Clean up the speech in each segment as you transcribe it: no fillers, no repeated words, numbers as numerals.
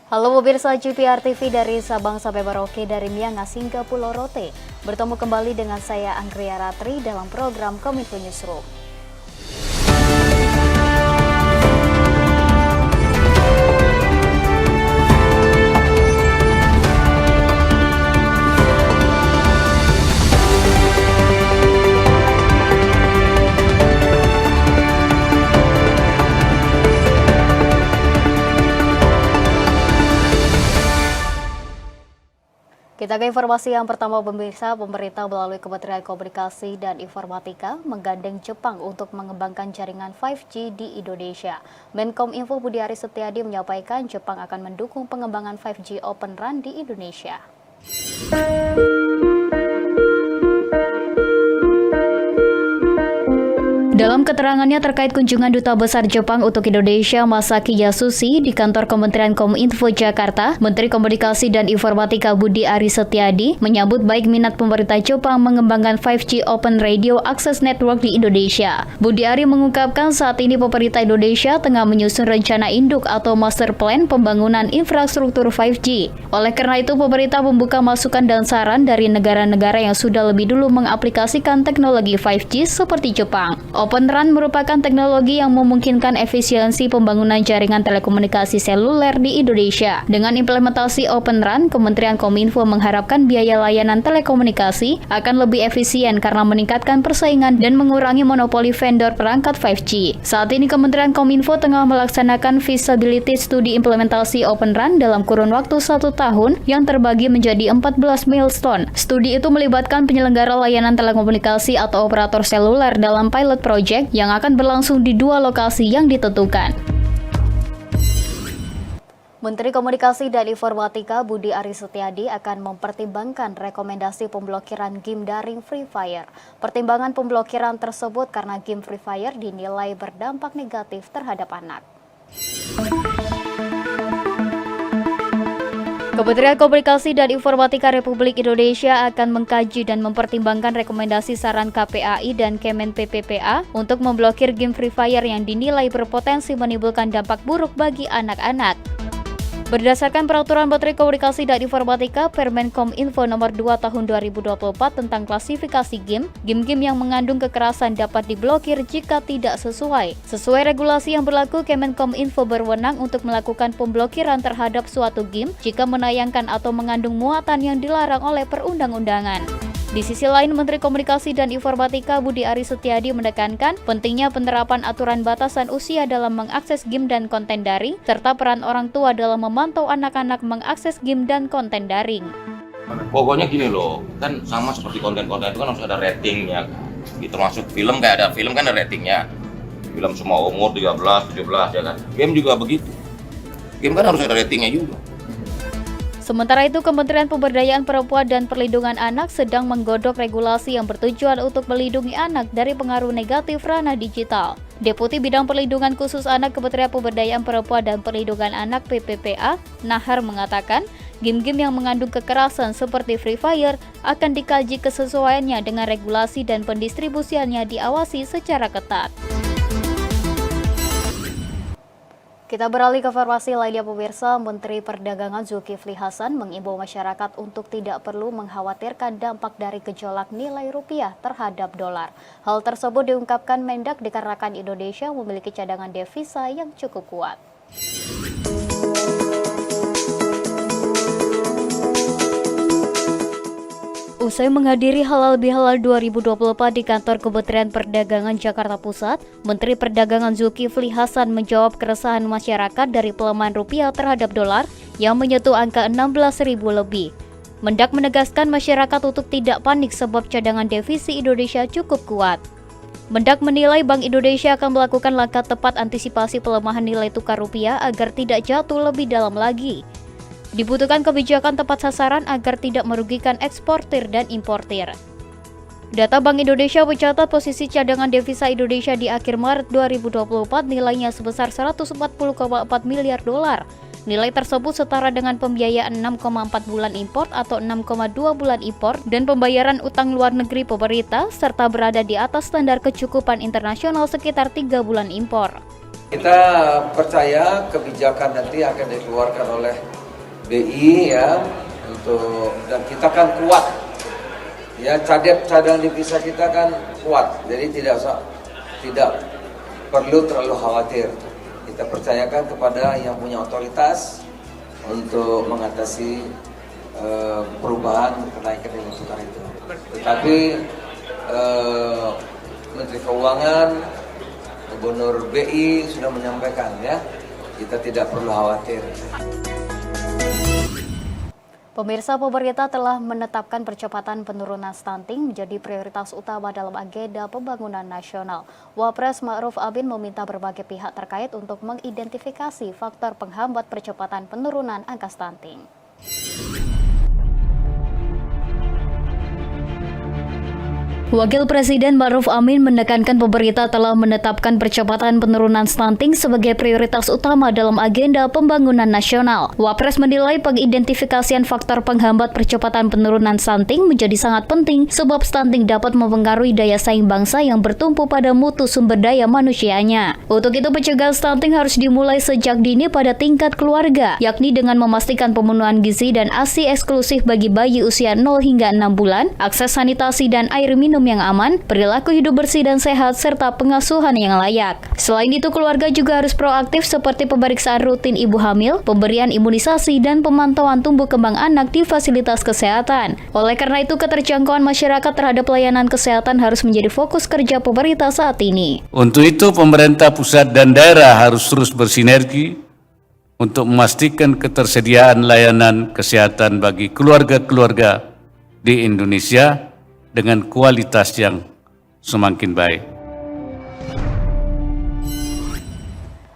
Halo pemirsa GPR TV dari Sabang sampai Merauke, dari Miangas hingga Pulau Rote. Bertemu kembali dengan saya Anggria Ratri dalam program Kominfo Newsroom. Kita ke informasi yang pertama pemirsa, pemerintah melalui Kementerian Komunikasi dan Informatika menggandeng Jepang untuk mengembangkan jaringan 5G di Indonesia. Menkominfo Budi Aris Setiadi menyampaikan Jepang akan mendukung pengembangan 5G Open RAN di Indonesia. Dalam keterangannya terkait kunjungan Duta Besar Jepang untuk Indonesia Masaki Yasushi di kantor Kementerian Kominfo Jakarta, Menteri Komunikasi dan Informatika Budi Aris Setiadi menyambut baik minat pemerintah Jepang mengembangkan 5G Open Radio Access Network di Indonesia. Budi Aris mengungkapkan saat ini pemerintah Indonesia tengah menyusun rencana induk atau master plan pembangunan infrastruktur 5G. Oleh karena itu, pemerintah membuka masukan dan saran dari negara-negara yang sudah lebih dulu mengaplikasikan teknologi 5G seperti Jepang. Open RAN merupakan teknologi yang memungkinkan efisiensi pembangunan jaringan telekomunikasi seluler di Indonesia. Dengan implementasi Open RAN, Kementerian Kominfo mengharapkan biaya layanan telekomunikasi akan lebih efisien karena meningkatkan persaingan dan mengurangi monopoli vendor perangkat 5G. Saat ini Kementerian Kominfo tengah melaksanakan feasibility studi implementasi Open RAN dalam kurun waktu 1 tahun yang terbagi menjadi 14 milestone. Studi itu melibatkan penyelenggara layanan telekomunikasi atau operator seluler dalam pilot project yang akan berlangsung di 2 lokasi yang ditentukan. Menteri Komunikasi dan Informatika Budi Aris Setiadi akan mempertimbangkan rekomendasi pemblokiran game daring Free Fire. Pertimbangan pemblokiran tersebut karena game Free Fire dinilai berdampak negatif terhadap anak. Kementerian Komunikasi dan Informatika Republik Indonesia akan mengkaji dan mempertimbangkan rekomendasi saran KPAI dan Kemen PPPA untuk memblokir game Free Fire yang dinilai berpotensi menimbulkan dampak buruk bagi anak-anak. Berdasarkan Peraturan Menteri Komunikasi dan Informatika Permenkominfo Nomor 2 Tahun 2024 tentang klasifikasi game yang mengandung kekerasan dapat diblokir jika tidak sesuai. Sesuai regulasi yang berlaku, Kemenkominfo berwenang untuk melakukan pemblokiran terhadap suatu game jika menayangkan atau mengandung muatan yang dilarang oleh perundang-undangan. Di sisi lain, Menteri Komunikasi dan Informatika Budi Aris Setiadi menekankan pentingnya penerapan aturan batasan usia dalam mengakses game dan konten daring, serta peran orang tua dalam memantau anak-anak mengakses game dan konten daring. Pokoknya gini loh, kan sama seperti konten-konten itu kan harus ada ratingnya. Termasuk film, kayak ada film kan ada ratingnya. Film semua umur 13, 17 ya kan. Game juga begitu. Game kan harus ada ratingnya juga. Sementara itu, Kementerian Pemberdayaan Perempuan dan Perlindungan Anak sedang menggodok regulasi yang bertujuan untuk melindungi anak dari pengaruh negatif ranah digital. Deputi Bidang Perlindungan Khusus Anak Kementerian Pemberdayaan Perempuan dan Perlindungan Anak PPPA, Nahar mengatakan, game-game yang mengandung kekerasan seperti Free Fire akan dikaji kesesuaiannya dengan regulasi dan pendistribusiannya diawasi secara ketat. Kita beralih ke informasi lainnya pemirsa, Menteri Perdagangan Zulkifli Hasan mengimbau masyarakat untuk tidak perlu mengkhawatirkan dampak dari gejolak nilai rupiah terhadap dolar. Hal tersebut diungkapkan Mendak dikarenakan Indonesia memiliki cadangan devisa yang cukup kuat. Usai menghadiri Halal Bihalal 2024 di kantor Kementerian Perdagangan Jakarta Pusat, Menteri Perdagangan Zulkifli Hasan menjawab keresahan masyarakat dari pelemahan rupiah terhadap dolar yang menyentuh angka 16.000 lebih. Mendak menegaskan masyarakat untuk tidak panik sebab cadangan devisa Indonesia cukup kuat. Mendak menilai Bank Indonesia akan melakukan langkah tepat antisipasi pelemahan nilai tukar rupiah agar tidak jatuh lebih dalam lagi. Dibutuhkan kebijakan tepat sasaran agar tidak merugikan eksportir dan importir. Data Bank Indonesia mencatat posisi cadangan devisa Indonesia di akhir Maret 2024 nilainya sebesar 140,4 miliar dolar. Nilai tersebut setara dengan pembiayaan 6,4 bulan impor atau 6,2 bulan impor dan pembayaran utang luar negeri pemerintah serta berada di atas standar kecukupan internasional sekitar 3 bulan impor. Kita percaya kebijakan nanti akan dikeluarkan oleh BI ya dan kita kan kuat ya, cadangan devisa kita kan kuat, jadi tidak perlu terlalu khawatir. Kita percayakan kepada yang punya otoritas untuk mengatasi perubahan kenaikan nilai tukar itu. Tetapi Menteri Keuangan, Gubernur BI sudah menyampaikan ya, kita tidak perlu khawatir. Pemirsa, pemerintah telah menetapkan percepatan penurunan stunting menjadi prioritas utama dalam agenda pembangunan nasional. Wapres Ma'ruf Amin meminta berbagai pihak terkait untuk mengidentifikasi faktor penghambat percepatan penurunan angka stunting. Wakil Presiden Ma'ruf Amin menekankan pemerintah telah menetapkan percepatan penurunan stunting sebagai prioritas utama dalam agenda pembangunan nasional. Wapres menilai pengidentifikasian faktor penghambat percepatan penurunan stunting menjadi sangat penting sebab stunting dapat mempengaruhi daya saing bangsa yang bertumpu pada mutu sumber daya manusianya. Untuk itu, pencegahan stunting harus dimulai sejak dini pada tingkat keluarga, yakni dengan memastikan pemenuhan gizi dan ASI eksklusif bagi bayi usia 0 hingga 6 bulan, akses sanitasi dan air minum yang aman, perilaku hidup bersih dan sehat, serta pengasuhan yang layak. Selain itu, keluarga juga harus proaktif seperti pemeriksaan rutin ibu hamil, pemberian imunisasi, dan pemantauan tumbuh kembang anak di fasilitas kesehatan. Oleh karena itu, keterjangkauan masyarakat terhadap pelayanan kesehatan harus menjadi fokus kerja pemerintah saat ini. Untuk itu, pemerintah pusat dan daerah harus terus bersinergi untuk memastikan ketersediaan layanan kesehatan bagi keluarga-keluarga di Indonesia dengan kualitas yang semakin baik.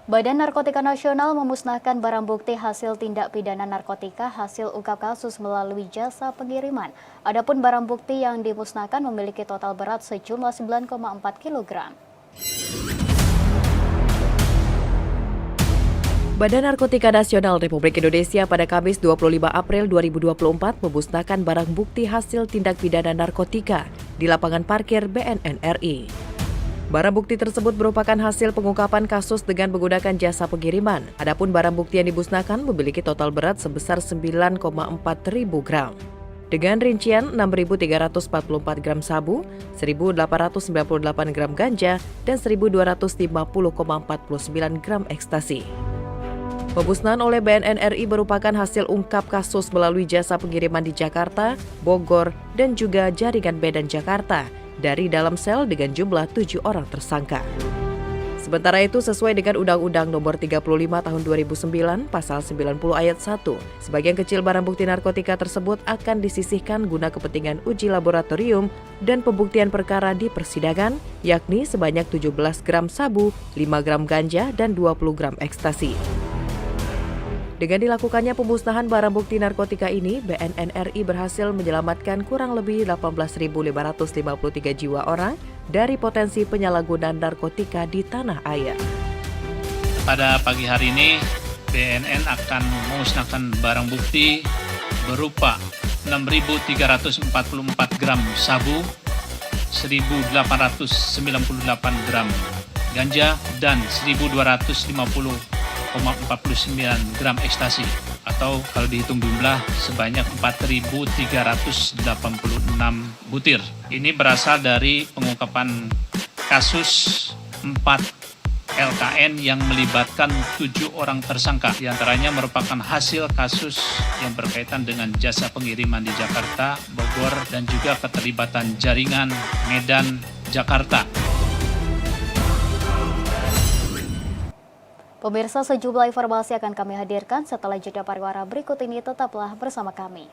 Badan Narkotika Nasional memusnahkan barang bukti hasil tindak pidana narkotika hasil ungkap kasus melalui jasa pengiriman. Adapun barang bukti yang dimusnahkan memiliki total berat sejumlah 9,4 kg. Badan Narkotika Nasional Republik Indonesia pada Kamis 25 April 2024 memusnahkan barang bukti hasil tindak pidana narkotika di lapangan parkir BNN RI. Barang bukti tersebut merupakan hasil pengungkapan kasus dengan menggunakan jasa pengiriman. Adapun barang bukti yang dimusnahkan memiliki total berat sebesar 9,4 ribu gram. Dengan rincian 6.344 gram sabu, 1.898 gram ganja, dan 1.250,49 gram ekstasi. Pemusnahan oleh BNN RI merupakan hasil ungkap kasus melalui jasa pengiriman di Jakarta, Bogor, dan juga jaringan Medan Jakarta dari dalam sel dengan jumlah 7 orang tersangka. Sementara itu, sesuai dengan Undang-Undang Nomor 35 Tahun 2009, Pasal 90 Ayat 1, sebagian kecil barang bukti narkotika tersebut akan disisihkan guna kepentingan uji laboratorium dan pembuktian perkara di persidangan, yakni sebanyak 17 gram sabu, 5 gram ganja, dan 20 gram ekstasi. Dengan dilakukannya pemusnahan barang bukti narkotika ini, BNN RI berhasil menyelamatkan kurang lebih 18.553 jiwa orang dari potensi penyalahgunaan narkotika di tanah air. Pada pagi hari ini, BNN akan memusnahkan barang bukti berupa 6.344 gram sabu, 1.898 gram ganja, dan 1.250,49 gram ekstasi, atau kalau dihitung jumlah sebanyak 4.386 butir. Ini berasal dari pengungkapan kasus 4 LKN yang melibatkan 7 orang tersangka. Di antaranya merupakan hasil kasus yang berkaitan dengan jasa pengiriman di Jakarta, Bogor, dan juga keterlibatan jaringan Medan, Jakarta. Pemirsa, sejumlah informasi akan kami hadirkan setelah jeda pariwara berikut ini. Tetaplah bersama kami.